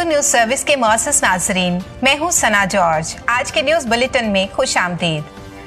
News service के मौसस नाजरीन, मैं हूं सना जॉर्ज। आज के न्यूज बुलेटिन में खुश आमदीद।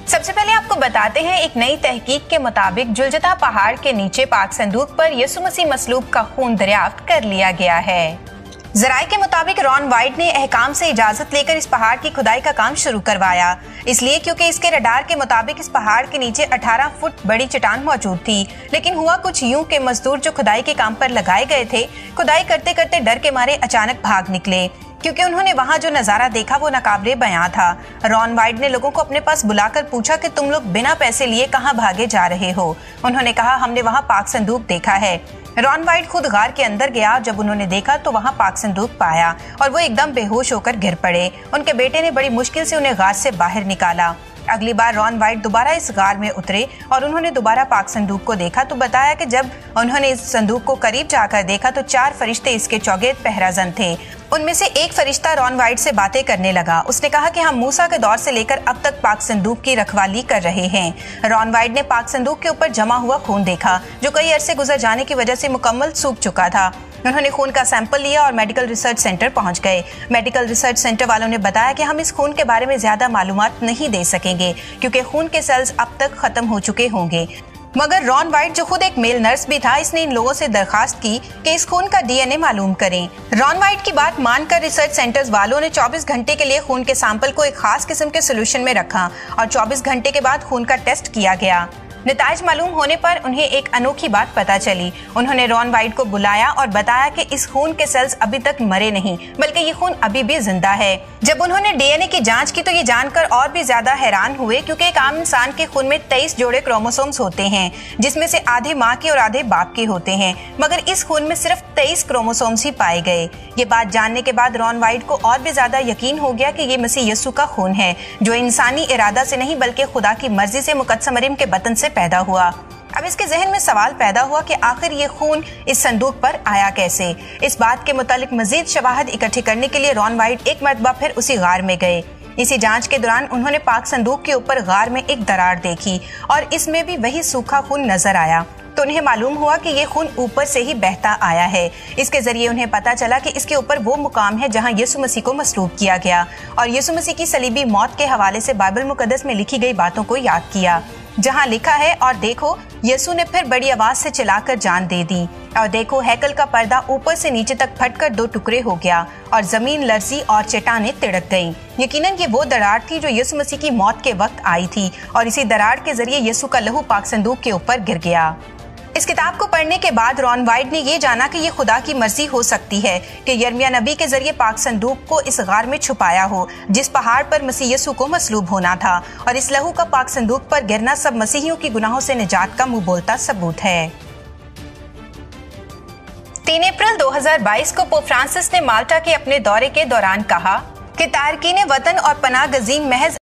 सबसे पहले आपको बताते हैं, एक नई तहकीक के मुताबिक जुलजता पहाड़ के नीचे पाक संदूक पर यीशु मसीह मसलूब का खून दरियाफ्त कर लिया गया है। जराये के मुताबिक रॉन वाइट ने अहकाम से इजाजत लेकर इस पहाड़ की खुदाई का काम शुरू करवाया, इसलिए क्योंकि इसके रडार के मुताबिक इस पहाड़ के नीचे 18 फुट बड़ी चट्टान मौजूद थी। लेकिन हुआ कुछ यूं के मजदूर जो खुदाई के काम पर लगाए गए थे, खुदाई करते करते डर के मारे अचानक भाग निकले, क्योंकि उन्होंने वहां जो नजारा देखा वो नाकाबिले बयां था। रॉन वाइट ने लोगों को अपने पास बुलाकर पूछा कि तुम लोग बिना पैसे लिए कहां भागे जा रहे हो। उन्होंने कहा, हमने वहां पाक संदूक देखा है। रॉन वाइट खुद गार के अंदर गया। जब उन्होंने देखा तो वहां पाक संदूक पाया और वो एकदम बेहोश होकर गिर पड़े। उनके बेटे ने बड़ी मुश्किल से उन्हें गार से बाहर निकाला। अगली बार रॉन वाइट दोबारा इस गार में उतरे और उन्होंने दोबारा पाक संदूक को देखा तो बताया कि जब उन्होंने इस संदूक को करीब जाकर देखा तो 4 फरिश्ते इसके चौगेद पहराजन थे। उनमें से एक फरिश्ता रॉन वाइट से बातें करने लगा। उसने कहा कि हम मूसा के दौर से लेकर अब तक पाक संदूक की रखवाली कर रहे हैं। रॉन वाइट ने पाक संदूक के ऊपर जमा हुआ खून देखा, जो कई अरसे गुजर जाने की वजह से मुकम्मल सूख चुका था। उन्होंने खून का सैंपल लिया और मेडिकल रिसर्च सेंटर पहुंच गए। मेडिकल रिसर्च सेंटर वालों ने बताया कि हम इस खून के बारे में ज्यादा मालूमात नहीं दे सकेंगे, क्योंकि खून के सेल्स अब तक खत्म हो चुके होंगे। मगर रॉन वाइट, जो खुद एक मेल नर्स भी था, इसने इन लोगों से दरखास्त की कि इस खून का डीएनए मालूम करें। रॉन वाइट की बात मानकर रिसर्च सेंटर्स वालों ने 24 घंटे के लिए खून के सैंपल को एक खास किस्म के सोल्यूशन में रखा और 24 घंटे के बाद खून का टेस्ट किया गया। नताइज मालूम होने पर उन्हें एक अनोखी बात पता चली। उन्होंने रॉन वाइट को बुलाया और बताया कि इस खून के सेल्स अभी तक मरे नहीं, बल्कि ये खून अभी भी जिंदा है। जब उन्होंने डीएनए की जांच की तो ये जानकर और भी ज्यादा हैरान हुए, क्योंकि एक आम इंसान के खून में 23 जोड़े क्रोमोसोम्स होते हैं, जिसमें से आधे माँ के और आधे बाप के होते हैं, मगर इस खून में सिर्फ 23 क्रोमोसोम्स ही पाए गए। ये बात जानने के बाद रॉन वाइट को और भी ज्यादा यकीन हो गया कि ये मसीह यीशु का खून है, जो इंसानी इरादा से नहीं बल्कि खुदा की मर्जी से मुकद्दस मरियम के बतन से पैदा हुआ। अब इसके जहन में सवाल पैदा हुआ कि आखिर ये खून इस संदूक पर आया कैसे। इस बात के मुतालिक मजीद शवाहद इकट्ठी करने के लिए रॉन वाइट एक मरतबा फिर उसी गार में गए। इसी जांच के दौरान उन्होंने पाक संदूक के ऊपर गार में एक दरार देखी और इसमें भी वही सूखा खून नजर आया। तो उन्हें मालूम हुआ कि ये खून ऊपर से ही बहता आया है। इसके जरिए उन्हें पता चला कि इसके ऊपर वो मुकाम है जहां यीशु मसीह को मसलूब किया गया और यीशु मसीह की सलीबी मौत के हवाले से बाइबल मुकद्दस में लिखी गई बातों को याद किया, जहां लिखा है, और देखो यीशु ने फिर बड़ी आवाज से चिल्लाकर जान दे दी, और देखो हैकल का पर्दा ऊपर से नीचे तक फटकर 2 टुकड़े हो गया और जमीन लर्जी और चट्टानें तिड़क गईं। यकीनन ये वो दरार थी जो यीशु मसीह की मौत के वक्त आई थी और इसी दरार के जरिए यीशु का लहू पाक संदूक के ऊपर गिर गया। इस किताब को पढ़ने के बाद रॉन वाइट ने ये जाना कि ये खुदा की मर्जी हो सकती है कि यिर्मयाह नबी के जरिए पाक संदूक को इस गार में छुपाया हो, जिस पहाड़ पर मसीह यीशु को मसलूब होना था, और इस लहू का पाक संदूक पर गिरना सब मसीहियों की गुनाहों से निजात का मुंह बोलता सबूत है। 3 अप्रैल 2022 को पोप फ्रांसिस ने माल्टा के अपने दौरे के दौरान कहा कि तारकीन वतन और पनाह गजीन महज